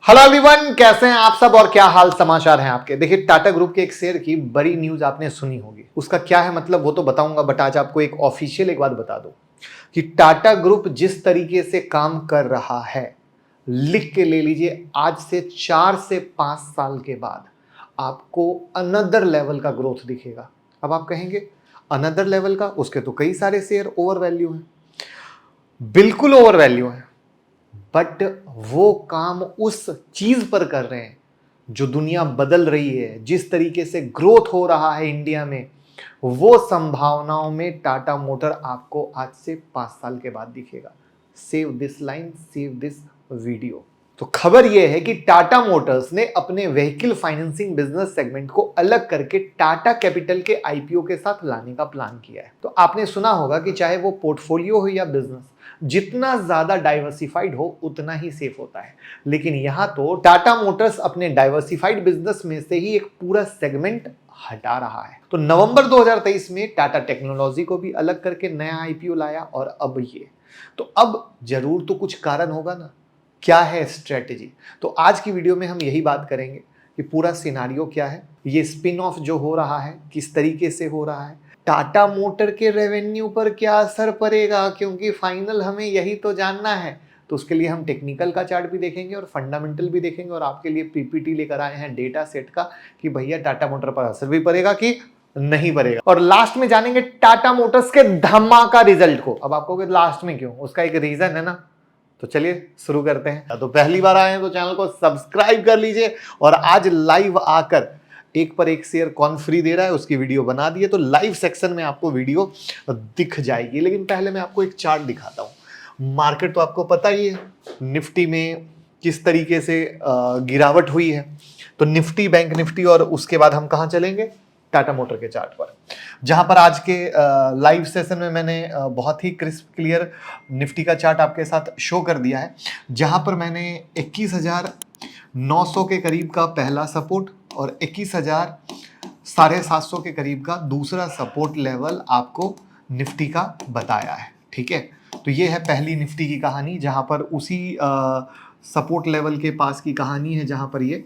Hello everyone, कैसे हैं आप सब और क्या हाल समाचार हैं आपके। देखिए, टाटा ग्रुप के एक शेयर की बड़ी न्यूज आपने सुनी होगी। उसका क्या है मतलब वो तो बताऊंगा, बट आज आपको एक ऑफिशियल एक बात बता दूं कि टाटा ग्रुप जिस तरीके से काम कर रहा है, लिख के ले लीजिए, आज से 4 से 5 साल के बाद आपको अनदर लेवल का ग्रोथ दिखेगा। अब आप कहेंगे अनदर लेवल का, उसके तो कई सारे शेयर ओवर वैल्यू हैं। बिल्कुल ओवर वैल्यू है, बट वो काम उस चीज पर कर रहे हैं जो दुनिया बदल रही है। जिस तरीके से ग्रोथ हो रहा है इंडिया में, वो संभावनाओं में टाटा मोटर आपको आज से 5 साल के बाद दिखेगा। Save this line, save this video. तो खबर यह है कि टाटा मोटर्स ने अपने व्हीकल फाइनेंसिंग बिजनेस सेगमेंट को अलग करके टाटा कैपिटल के आईपीओ के साथ लाने का प्लान किया है। तो आपने सुना होगा कि चाहे वो पोर्टफोलियो हो या बिजनेस, जितना ज्यादा डाइवर्सिफाइड हो उतना ही सेफ होता है। लेकिन यहां तो टाटा मोटर्स अपने डाइवर्सिफाइड बिजनेस में से ही एक पूरा सेगमेंट हटा रहा है। तो नवंबर 2023 में टाटा टेक्नोलॉजी को भी अलग करके नया आईपीओ लाया, और अब ये तो अब जरूर तो कुछ कारण होगा ना। क्या है स्ट्रेटेजी? तो आज की वीडियो में हम यही बात करेंगे कि पूरा सिनारियो क्या है, ये स्पिन ऑफ जो हो रहा है किस तरीके से हो रहा है, टाटा मोटर के रेवेन्यू पर क्या असर पड़ेगा, क्योंकि फाइनल हमें यही तो जानना है। तो उसके लिए हम टेक्निकल का चार्ट भी देखेंगे और फंडामेंटल भी देखेंगे, और आपके लिए पीपीटी लेकर आए हैं डेटा सेट का कि भैया टाटा मोटर पर असर भी पड़ेगा कि नहीं पड़ेगा। और लास्ट में जानेंगे टाटा मोटर्स के धमाका रिजल्ट को। अब आपको लास्ट में क्यों, उसका एक रीजन है ना। तो चलिए शुरू करते हैं। तो पहली बार आए हैं तो चैनल को सब्सक्राइब कर लीजिए, और आज लाइव आकर एक पर एक शेयर कौन फ्री दे रहा है उसकी वीडियो बना दिए, तो लाइव सेक्शन में आपको वीडियो दिख जाएगी। लेकिन पहले मैं आपको एक चार्ट दिखाता हूं। मार्केट तो आपको पता ही है, निफ्टी में किस तरीके से गिरावट हुई है। तो निफ्टी, बैंक निफ्टी, और उसके बाद हम कहां चलेंगे, टाटा मोटर के चार्ट पर, जहां पर आज के लाइव सेशन में मैंने बहुत ही क्रिस्प क्लियर निफ्टी का चार्ट आपके साथ शो कर दिया है, जहां पर मैंने 21,900 के करीब का पहला सपोर्ट और 21,750 के करीब का दूसरा सपोर्ट लेवल आपको निफ्टी का बताया है। ठीक है, तो ये है पहली निफ्टी की कहानी, जहां पर उसी सपोर्ट लेवल के पास की कहानी है जहां पर ये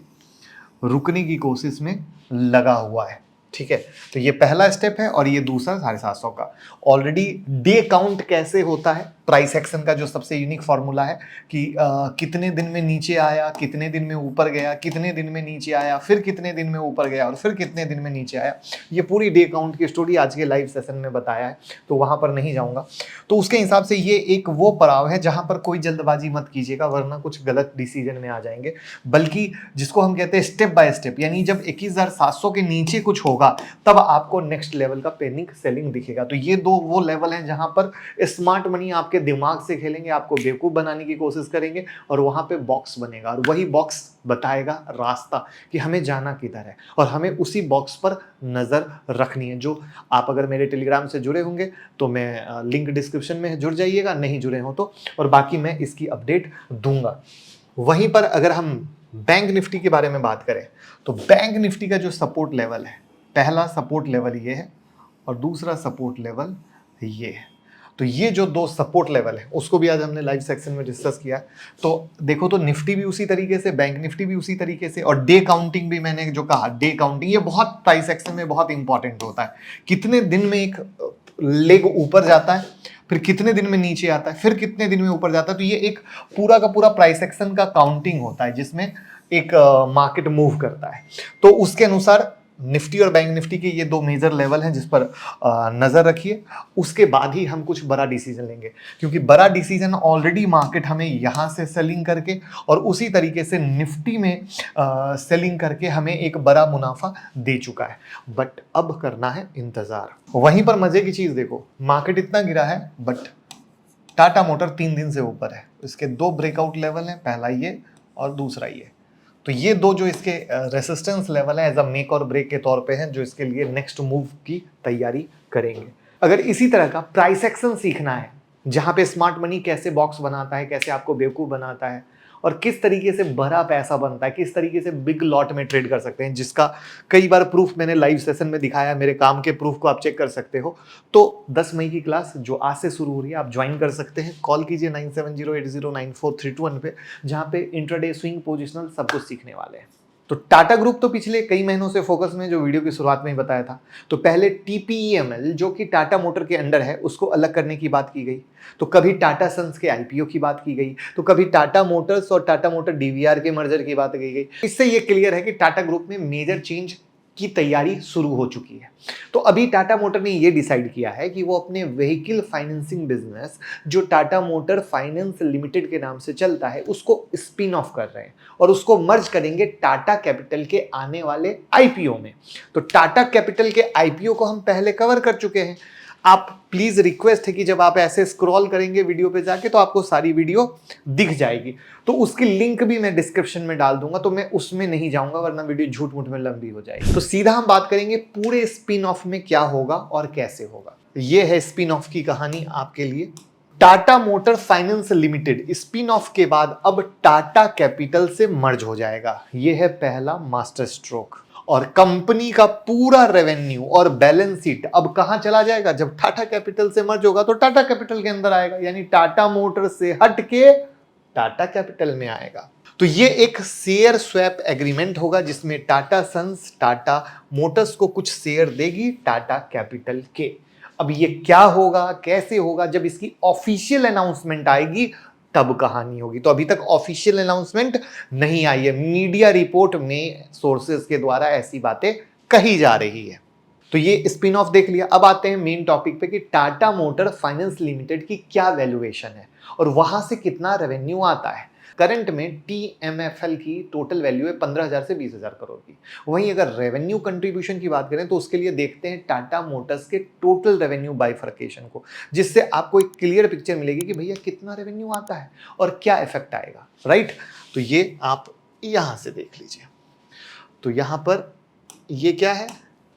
रुकने की कोशिश में लगा हुआ है। ठीक है, तो ये पहला स्टेप है, और ये दूसरा 750 का। ऑलरेडी डे काउंट कैसे होता है, प्राइस एक्शन का जो सबसे यूनिक फॉर्मूला है कि कितने दिन में नीचे आया, कितने दिन में ऊपर गया, कितने दिन में नीचे आया, फिर कितने दिन में ऊपर गया, और फिर कितने दिन में नीचे आया। ये पूरी डे काउंट की स्टोरी आज के लाइव सेशन में बताया है, तो वहां पर नहीं जाऊंगा। तो उसके हिसाब से ये एक वो पड़ाव है जहां पर कोई जल्दबाजी मत कीजिएगा, वरना कुछ गलत डिसीजन में आ जाएंगे। बल्कि जिसको हम कहते हैं स्टेप बाय स्टेप, यानी जब 21,700 के नीचे कुछ होगा तब आपको नेक्स्ट लेवल का पैनिक सेलिंग दिखेगा। तो ये दो वो लेवल हैं जहां पर स्मार्ट मनी आपके दिमाग से खेलेंगे, आपको बेवकूफ बनाने की कोशिश करेंगे, और वहां पे बॉक्स बनेगा, और वही बॉक्स बताएगा रास्ता कि हमें जाना किधर है, और हमें उसी बॉक्स पर नजर रखनी है। जो आप अगर मेरे टेलीग्राम से जुड़े होंगे तो मैं लिंक डिस्क्रिप्शन में जुड़ जाइएगा, नहीं जुड़े हो तो, और बाकी मैं इसकी अपडेट दूंगा। वहीं पर अगर हम बैंक निफ्टी के बारे में बात करें, तो बैंक निफ्टी का जो सपोर्ट लेवल है, पहला सपोर्ट लेवल ये है और दूसरा सपोर्ट लेवल ये है। तो ये जो दो सपोर्ट लेवल है उसको भी आज हमने लाइव सेक्शन में डिस्कस किया। तो देखो, तो निफ्टी भी उसी तरीके से, बैंक निफ्टी भी उसी तरीके से, और डे काउंटिंग भी मैंने जो कहा, डे काउंटिंग ये बहुत प्राइस एक्शन में बहुत इंपॉर्टेंट होता है। कितने दिन में एक लेग ऊपर जाता है, फिर कितने दिन में नीचे आता है, फिर कितने दिन में ऊपर जाता है। तो ये एक पूरा का पूरा प्राइस एक्शन का काउंटिंग होता है जिसमें एक मार्केट मूव करता है। तो उसके अनुसार निफ्टी और बैंक निफ्टी के ये दो मेजर लेवल हैं जिस पर नजर रखिए। उसके बाद ही हम कुछ बड़ा डिसीजन लेंगे, क्योंकि बड़ा डिसीजन ऑलरेडी मार्केट हमें यहां से सेलिंग करके और उसी तरीके से निफ्टी में सेलिंग करके हमें एक बड़ा मुनाफा दे चुका है। बट अब करना है इंतजार। वहीं पर मजे की चीज देखो, मार्केट इतना गिरा है बट टाटा मोटर 3 दिन से ऊपर है। इसके दो ब्रेकआउट लेवल हैं, पहला ये और दूसरा ये। तो ये दो जो इसके रेसिस्टेंस लेवल है एज अ मेक और ब्रेक के तौर पे हैं, जो इसके लिए नेक्स्ट मूव की तैयारी करेंगे। अगर इसी तरह का प्राइस एक्शन सीखना है, जहां पे स्मार्ट मनी कैसे बॉक्स बनाता है, कैसे आपको बेवकूफ बनाता है, और किस तरीके से बड़ा पैसा बनता है, किस तरीके से बिग लॉट में ट्रेड कर सकते हैं, जिसका कई बार प्रूफ मैंने लाइव सेशन में दिखाया, मेरे काम के प्रूफ को आप चेक कर सकते हो। तो 10 मई की क्लास जो आज से शुरू हो रही है, आप ज्वाइन कर सकते हैं। कॉल कीजिए 9708094321 पे, जहां पे इंट्राडे, स्विंग, पोजिशनल सब कुछ सीखने वाले हैं। तो टाटा ग्रुप तो पिछले कई महीनों से फोकस में, जो वीडियो की शुरुआत में ही बताया था। तो पहले TPEML जो कि टाटा मोटर के अंडर है, उसको अलग करने की बात की गई। तो कभी टाटा सन्स के IPO की बात की गई, तो कभी टाटा मोटर्स और टाटा मोटर DVR के मर्जर की बात की गई। इससे ये क्लियर है कि टाटा ग्रुप में मेजर चेंज की तैयारी शुरू हो चुकी है। तो अभी टाटा मोटर ने ये डिसाइड किया है कि वो अपने व्हीकल फाइनेंसिंग बिजनेस, जो टाटा मोटर फाइनेंस लिमिटेड के नाम से चलता है, उसको स्पिन ऑफ कर रहे हैं और उसको मर्ज करेंगे टाटा कैपिटल के आने वाले IPO में। तो टाटा कैपिटल के IPO को हम पहले कवर कर चुके हैं। आप प्लीज, रिक्वेस्ट है कि जब आप ऐसे स्क्रॉल करेंगे वीडियो पे जाके, तो आपको सारी वीडियो दिख जाएगी। तो उसकी लिंक भी मैं डिस्क्रिप्शन में डाल दूंगा, तो मैं उसमें नहीं जाऊंगा, वरना वीडियो झूठ मूठ में लंबी हो जाएगी। तो सीधा हम बात करेंगे पूरे स्पिन ऑफ में क्या होगा और कैसे होगा। ये है स्पिन ऑफ की कहानी आपके लिए। Tata motor finance limited spin off के बाद अब टाटा कैपिटल से मर्ज हो जाएगा। यह है पहला मास्टर स्ट्रोक। और कंपनी का पूरा रेवेन्यू और बैलेंस शीट अब कहां चला जाएगा? जब टाटा कैपिटल से मर्ज होगा तो टाटा कैपिटल के अंदर आएगा, यानी टाटा मोटर से हट के टाटा कैपिटल में आएगा। तो ये एक शेयर स्वैप एग्रीमेंट होगा, जिसमें टाटा सन्स टाटा मोटर्स को कुछ शेयर देगी टाटा कैपिटल के। अब ये क्या होगा, कैसे होगा, जब इसकी ऑफिशियल अनाउंसमेंट आएगी तब कहानी होगी। तो अभी तक ऑफिशियल अनाउंसमेंट नहीं आई है, मीडिया रिपोर्ट में सोर्सेज के द्वारा ऐसी बातें कही जा रही है। तो ये स्पिन ऑफ देख लिया। अब आते हैं मेन टॉपिक पे कि टाटा मोटर फाइनेंस लिमिटेड की क्या वैल्यूएशन है और वहां से कितना रेवेन्यू आता है। करंट में TMFL की टोटल वैल्यू है 15,000 से 20,000 करोड़ की। वहीं अगर रेवेन्यू कंट्रीब्यूशन की बात करें तो उसके लिए देखते हैं टाटा मोटर्स के टोटल रेवेन्यू बाइफर्केशन को, जिससे आपको एक क्लियर पिक्चर मिलेगी कि भैया कितना रेवेन्यू आता है और क्या इफेक्ट आएगा। राइट, तो ये आप यहां से देख लीजिए। तो यहां पर ये क्या है,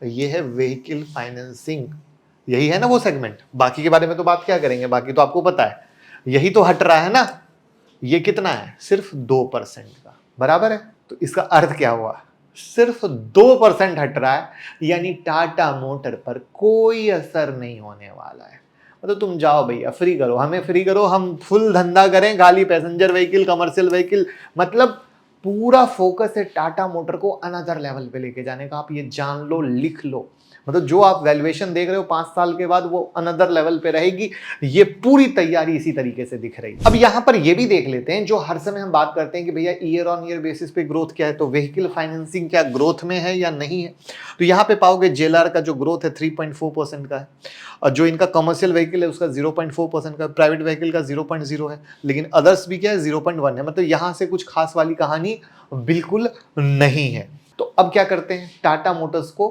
ये है व्हीकल फाइनेंसिंग, यही है ना वो सेगमेंट। बाकी के बारे में तो बात क्या करेंगे, बाकी तो आपको पता है। यही तो हट रहा है ना। ये कितना है? सिर्फ 2% का, बराबर है। तो इसका अर्थ क्या हुआ? सिर्फ 2% हट रहा है, यानी टाटा मोटर पर कोई असर नहीं होने वाला है। मतलब तुम जाओ भैया, फ्री करो, हमें फ्री करो, हम फुल धंधा करें, खाली पैसेंजर व्हीकल, कमर्शियल व्हीकल। मतलब पूरा फोकस है टाटा मोटर को अनदर लेवल पे लेके जाने का। आप ये जान लो, लिख लो। मतलब जो आप वैल्यूएशन देख रहे हो 5 साल के बाद, वो अनदर लेवल पे रहेगी। ये पूरी तैयारी इसी तरीके से दिख रही है। अब यहां पर ये भी देख लेते हैं, जो हर समय हम बात करते हैं कि भैया ईयर ऑन ईयर बेसिस पे ग्रोथ क्या है, तो व्हीकल फाइनेंसिंग क्या ग्रोथ में है या नहीं है। तो यहां पे पाओगे JLR का जो ग्रोथ है 3.4% का है, और जो इनका कमर्शियल व्हीकल है उसका 0.4% का, प्राइवेट व्हीकल का 0.0 है, लेकिन अदर्स भी क्या है 0.1 है। मतलब यहां से कुछ खास वाली कहानी बिल्कुल नहीं है। तो अब क्या करते हैं, टाटा मोटर्स को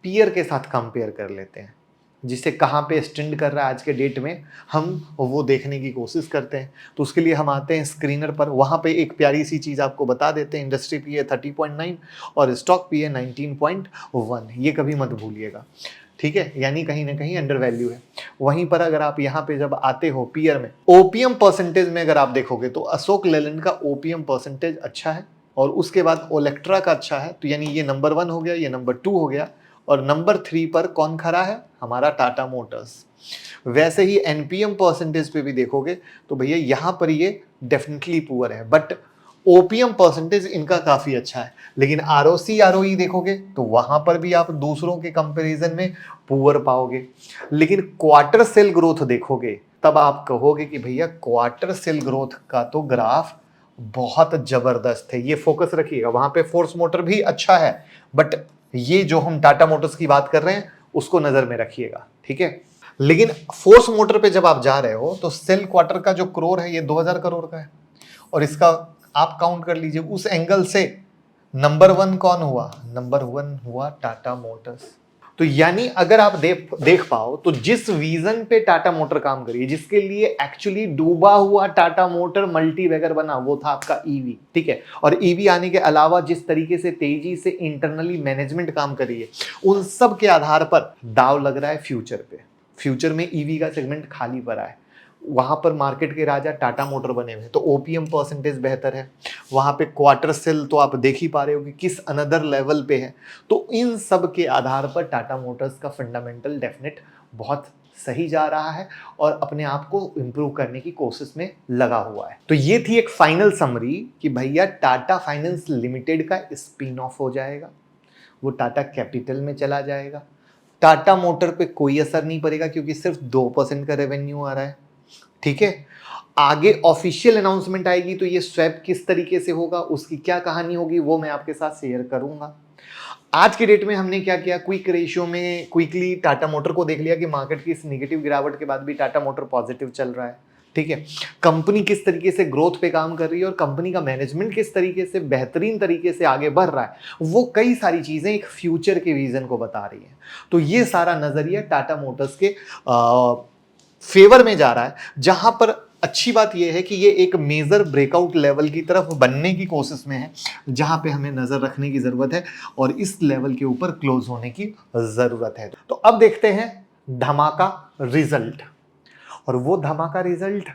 पीयर के साथ कंपेयर कर लेते हैं, जिसे कहाँ पे स्टैंड कर रहा है आज के डेट में, हम वो देखने की कोशिश करते हैं। तो उसके लिए हम आते हैं स्क्रीनर पर। वहाँ पे एक प्यारी सी चीज़ आपको बता देते हैं, इंडस्ट्री पी है 30.9 और स्टॉक पी है 19.1। ये कभी मत भूलिएगा, ठीक है, यानी कहीं ना कहीं अंडर वैल्यू है। वहीं पर अगर आप यहाँ पे जब आते हो पीयर में, ओपीएम परसेंटेज में अगर आप देखोगे तो अशोक लेलैंड का ओपीएम परसेंटेज अच्छा है, और उसके बाद ओलेक्ट्रा का अच्छा है। तो यानी ये नंबर 1 हो गया, ये नंबर 2 हो गया, और नंबर 3 पर कौन खड़ा है? हमारा टाटा मोटर्स। वैसे ही एनपीएम परसेंटेज पे भी देखोगे तो भैया यहाँ पर ये डेफिनेटली पुअर है, बट ओपीएम परसेंटेज इनका काफी अच्छा है। लेकिन आरओसी आरओई देखोगे तो वहां पर भी आप दूसरों के कंपैरिजन में पुअर पाओगे। लेकिन क्वार्टर सेल ग्रोथ देखोगे तब आप कहोगे कि भैया क्वार्टर सेल ग्रोथ का तो ग्राफ बहुत जबरदस्त है। ये फोकस रखिएगा, वहां पे फोर्स मोटर भी अच्छा है, बट ये जो हम टाटा मोटर्स की बात कर रहे हैं उसको नजर में रखिएगा, ठीक है। लेकिन फोर्स मोटर पे जब आप जा रहे हो तो सेल क्वार्टर का जो करोड़ है ये 2000 करोड़ का है, और इसका आप काउंट कर लीजिए उस एंगल से नंबर 1 कौन हुआ? नंबर 1 हुआ टाटा मोटर्स। तो यानी अगर आप देख पाओ तो जिस विजन पे टाटा मोटर काम करी है, जिसके लिए एक्चुअली डूबा हुआ टाटा मोटर मल्टी वैगर बना, वो था आपका ईवी, ठीक है। और ईवी आने के अलावा जिस तरीके से तेजी से इंटरनली मैनेजमेंट काम करी है, उन सब के आधार पर दाव लग रहा है फ्यूचर पे। फ्यूचर में ईवी का सेगमेंट खाली पड़ा है। वहां पर मार्केट के राजा टाटा मोटर बने हुए हैं, तो ओपीएम परसेंटेज बेहतर है। वहां पे क्वार्टर सेल तो आप देख ही पा रहे हो कि किस अनदर लेवल पे है। तो इन सब के आधार पर टाटा मोटर्स का फंडामेंटल डेफिनेट बहुत सही जा रहा है और अपने आप को इंप्रूव करने की कोशिश में लगा हुआ है। तो ये थी एक फाइनल समरी कि भैया टाटा फाइनेंस लिमिटेड का स्पिन ऑफ हो जाएगा, वो टाटा कैपिटल में चला जाएगा। टाटा मोटर पे कोई असर नहीं पड़ेगा क्योंकि सिर्फ 2% का रेवेन्यू आ रहा है। ठीक है, आगे ऑफिशियल अनाउंसमेंट आएगी तो ये स्वैप किस तरीके से होगा, उसकी क्या कहानी होगी, वो मैं आपके साथ शेयर करूंगा। आज के डेट में हमने क्या किया, क्विक रेशियो में क्विकली टाटा मोटर को देख लिया कि मार्केट की इस नेगेटिव गिरावट के बाद भी टाटा मोटर पॉजिटिव चल रहा है। ठीक है, कंपनी किस तरीके से ग्रोथ पे काम कर रही है और कंपनी का मैनेजमेंट किस तरीके से बेहतरीन तरीके से आगे बढ़ रहा है, वो कई सारी चीजें एक फ्यूचर के विजन को बता रही है। तो ये सारा नजरिया टाटा मोटर्स के फेवर में जा रहा है, जहां पर अच्छी बात यह है कि ये एक मेजर ब्रेकआउट लेवल की तरफ बनने की कोशिश में है, जहां पे हमें नजर रखने की जरूरत है और इस लेवल के ऊपर क्लोज होने की जरूरत है। तो अब देखते हैं धमाका रिजल्ट, और वो धमाका रिजल्ट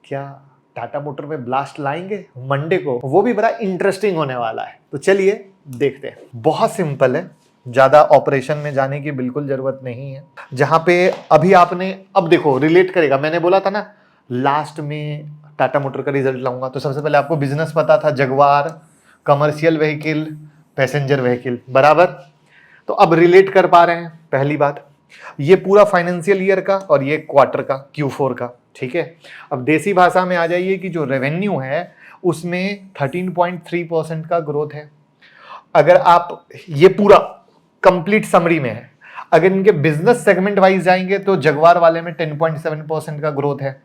क्या टाटा मोटर में ब्लास्ट लाएंगे मंडे को, वो भी बड़ा इंटरेस्टिंग होने वाला है। तो चलिए देखते हैं। बहुत सिंपल है, ज्यादा ऑपरेशन में जाने की बिल्कुल जरूरत नहीं है। जहां पे अभी आपने, अब देखो रिलेट करेगा, मैंने बोला था ना लास्ट में टाटा मोटर का रिजल्ट लाऊंगा, तो सबसे पहले आपको बिजनेस पता था, जगवार, कमर्शियल व्हीकल, पैसेंजर व्हीकल, बराबर। तो अब रिलेट कर पा रहे हैं। पहली बात, ये पूरा फाइनेंशियल ईयर का और ये क्वार्टर का, Q4 का। ठीक है, अब देसी भाषा में आ जाइए कि जो रेवेन्यू है उसमें 13.3% का ग्रोथ है। अगर आप ये पूरा कंप्लीट समरी में है, अगर इनके बिजनेस सेगमेंट वाइज जाएंगे तो जगवार वाले में 10.7% का ग्रोथ है,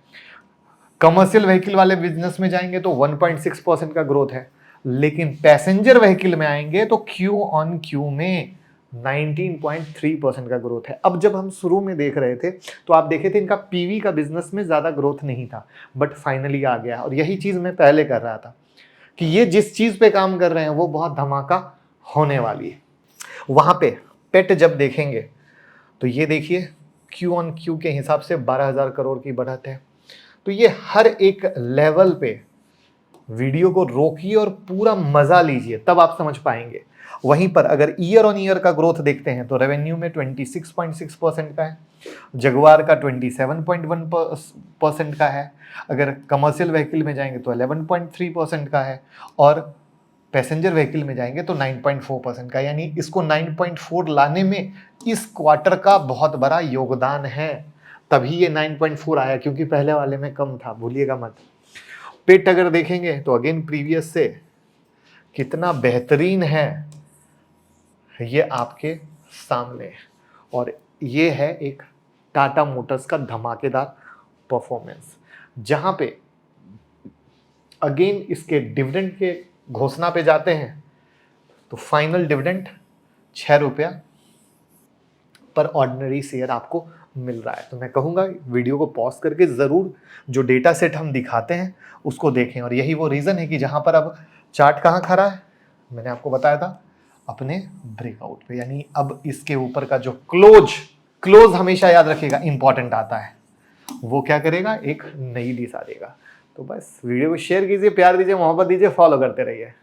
कमर्शियल व्हीकल वाले बिजनेस में जाएंगे तो 1.6% का ग्रोथ है, लेकिन पैसेंजर व्हीकल में आएंगे तो Q-on-Q में 19.3% का ग्रोथ है। अब जब हम शुरू में देख रहे थे तो आप देखे थे इनका पीवी का बिजनेस में ज्यादा ग्रोथ नहीं था, बट फाइनली आ गया। और यही चीज मैं पहले कर रहा था कि ये जिस चीज पे काम कर रहे हैं वो बहुत धमाका होने वाली है। वहां पे पेट जब देखेंगे तो ये देखिए Q-on-Q के हिसाब से 12,000 करोड़ की बढ़त है। तो ये हर एक लेवल पे वीडियो को रोकिए और पूरा मजा लीजिए, तब आप समझ पाएंगे। वहीं पर अगर ईयर ऑन ईयर का ग्रोथ देखते हैं तो रेवेन्यू में 26.6% का है, जगवार का 27.1% का है, अगर कमर्शियल व्हीकल में जाएंगे तो 11.3% का है, और पैसेंजर व्हीकल में जाएंगे तो 9.4% का। यानी इसको 9.4 लाने में इस क्वार्टर का बहुत बड़ा योगदान है, तभी ये 9.4 आया, क्योंकि पहले वाले में कम था, भूलिएगा मत। पेट अगर देखेंगे तो अगेन प्रीवियस से कितना बेहतरीन है ये आपके सामने है, और ये है एक टाटा मोटर्स का धमाकेदार परफॉर्मेंस, जहां पे अगेन इसके डिविडेंड के घोषणा पे जाते हैं तो फाइनल डिविडेंड 6 रुपया पर ऑर्डिनरी शेयर आपको मिल रहा है। तो मैं कहूँगा वीडियो को पॉज करके ज़रूर जो डेटा सेट हम दिखाते हैं उसको देखें, और यही वो रीज़न है कि जहाँ पर अब चार्ट कहाँ खड़ा है, मैंने आपको बताया था अपने ब्रेकआउट पे। यानी अब इसके ऊपर का जो क्लोज हमेशा याद रखिएगा इंपॉर्टेंट आता है, वो क्या करेगा, एक नई दिशा देगा। तो बस वीडियो को शेयर कीजिए, प्यार दीजिए, मोहब्बत दीजिए, फॉलो करते रहिए।